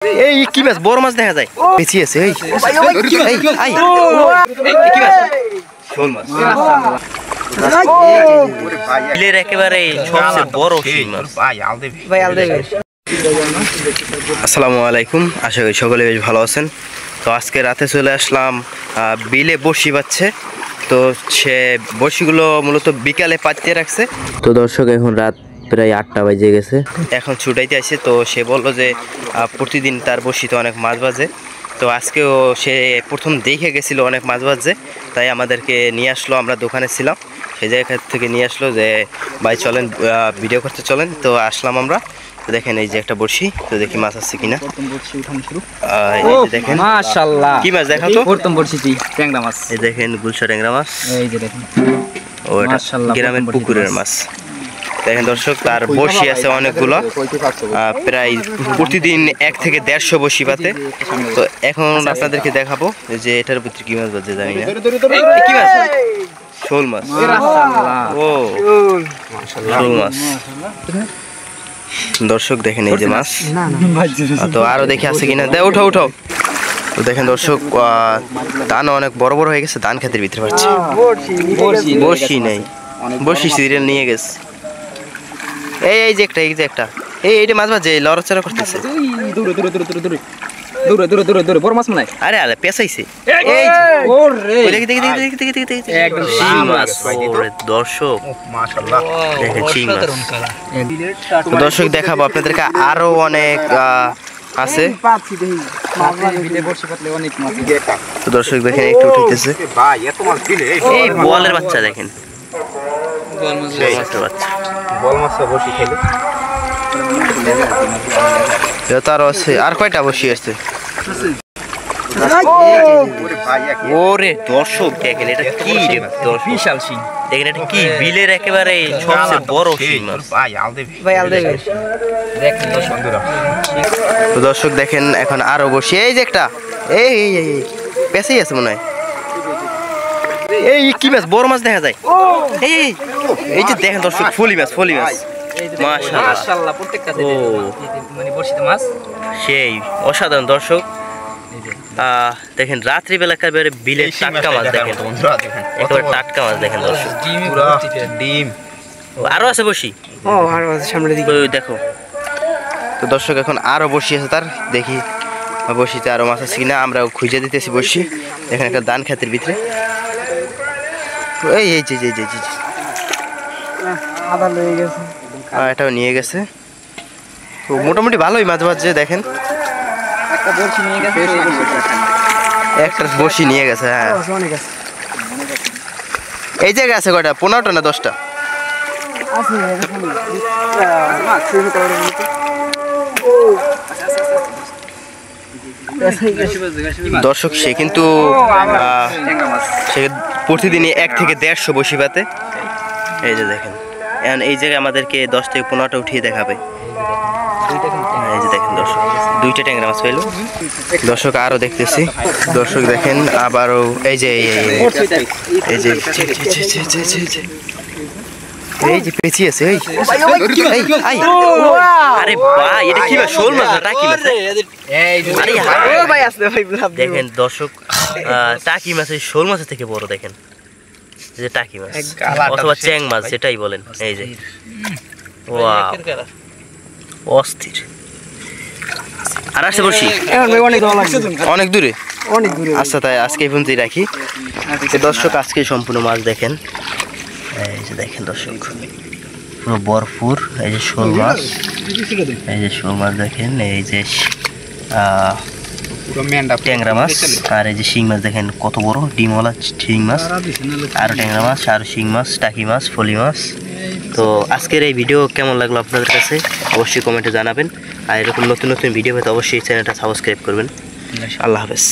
এই কি মাছ? বড় মাছ দেখা যায়, পেঁচি আছে। এই কি মাছ? শোল মাছ। বিলের একেবারে সবচেয়ে বড় শিং মাছ। আসসালামু আলাইকুম, আশা করি সকলে বেশ ভালো আছেন। তো আজকে রাতে চলে আসলাম, বিলে বড়শি পাচ্ছে। তো সে বড়শিগুলো মূলত বিকালে পাতিয়ে রাখছে। তো দর্শক, এখন রাত প্রায় 8টা বাজে গেছে, এখন ছুটাইতে আসে। তো সে বললো যে প্রতিদিন তার বড়শিতে অনেক মাছ বাজে। তো আজকেও সে প্রথম দেখে গেছিলো অনেক মাছ বাজে, তাই আমাদেরকে নিয়ে আসলো। আমরা দোকানে ছিলাম, সেই জায়গা থেকে নিয়ে আসলো যে ভাই চলেন ভিডিও করতে চলেন। তো আসলাম আমরা। তো দেখেন এই যে একটা বড়শি, তো দেখি মাছ আছে কিনা। দেখেন মাশাআল্লাহ, কি মাছ দেখা তো? প্রথম বড়শিটি ট্যাংরা মাছ। এই দেখেন গুলশা ট্যাংরা মাছ। এই যে দেখেন, ও মাশাআল্লাহ গ্রামের পুকুরের মাছ। দেখেন দর্শক, তার বড়শি আছে অনেকগুলো, প্রায় প্রতিদিন 1 থেকে 150 বড়শি পাতে। তো এখন আপনাদেরকে দেখাবো যে এটার ভিতরে কি মাছ বাজে জানি না। কি মাছ? শোল মাছ। ও শোল মাছ। দর্শক দেখেন এই যে মাছ। তো আরো দেখে আছে কিনা, উঠাও উঠাও। তো দেখেন দর্শক, ধান অনেক বড় বড় হয়ে গেছে, ধান খেতের ভিতরে পাচ্ছে। বড়শি নেই, বড়শি সিরিয়াল নিয়ে গেছে। এই যে একটা এইটা মাছ বাজে, লড়াচড়া করতেছে। বড় মাছ মনে হয়। আরে পেঁচাইছে। দর্শক দেখেন শিং মাছ। দর্শক দেখাবো আপনাদেরকে আরো অনেক আছে। তো দর্শক দেখেন একটু উঠেছে, এই বোয়ালের বাচ্চা দেখেন। তার আছে আর কয়টা বসি আছে। ওরে দর্শক দেখেন, এটা কি বিশাল শিং। দেখেন এটা কি বিলের একেবারে সবচেয়ে বড় শিং মাছ। তো দর্শক দেখেন এখন আরো বসি। এই যে একটা এই পেঁচেই আছে মনে হয়। এই কি মাছ? বড় মাছ দেখা যায়। এই যে দেখেন দর্শক, ফলি মাছ মাশাআল্লাহ, প্রত্যেকটা মানে বড়শিতে মাছ সেই অসাধারণ। দর্শক দেখেন রাত্রিবেলা একেবারে বিলের টাটকা মাছ দেখেন, একেবারে টাটকা মাছ দেখেন দর্শক। ডিম আরো আছে বড়শি, আরো আছে সামনের দিকে দেখো। তো দর্শক এখন আরো বড়শি আছে তার, দেখি বড়শিতে আরো মাছ আছে কিনা। আমরা খুঁজে দিতেছি বড়শি। দেখেন একটা ধান খেতের ভিতরে এই এটাও নিয়ে গেছে। তো মোটামুটি ভালোই মাছ বাজছে। দেখেন একটা বড়শি নিয়ে গেছে। হ্যাঁ, এই জায়গায় আছে কয়টা? 15টা না 10টা? দর্শক সে কিন্তু সে প্রতিদিনই 1 থেকে 150 বড়শি পাতে। এই যে দেখেন, এখন এই জায়গায় আমাদেরকে 10 থেকে 15টা উঠিয়ে দেখাবে। এই যে দেখেন দর্শক, 2টা ট্যাংরা মাছ পাইলো। দর্শক আরো দেখতেছি। দর্শক দেখেন আবারও এই যে পেঁচি আছে। আরে ভাই, এটা কি মাছ? শোল মাছ না টাকি মাছ? দেখেন দর্শক, টাকি মাছ শোল মাছের থেকে বড়। দেখেন এই যে টাকি মাছ অথবা চ্যাং মাছ যেটাই বলেন। এই যে অস্থির। আর আসছে বড়শি অনেক দূরে। আচ্ছা, তাই আজকে এই পর্যন্তই রাখি। দর্শক আজকে সম্পূর্ণ মাছ দেখেন। এই যে দেখেন দর্শক, পুরো ভরপুর। এই যে শোল মাছ, এই যে শোল মাছ দেখেন। এই যে ট্যাংরা মাছ, আর এই যে শিং মাছ দেখেন কত বড় ডিমওয়ালা শিং মাছ। আর ট্যাংরা মাছ, আর শিং মাছ, টাকি মাছ, ফলি মাছ। তো আজকের এই ভিডিও কেমন লাগলো আপনাদের কাছে অবশ্যই কমেন্টে জানাবেন। আর এরকম নতুন নতুন ভিডিও পেতে অবশ্যই চ্যানেলটা সাবস্ক্রাইব করবেন। আল্লাহ হাফেজ।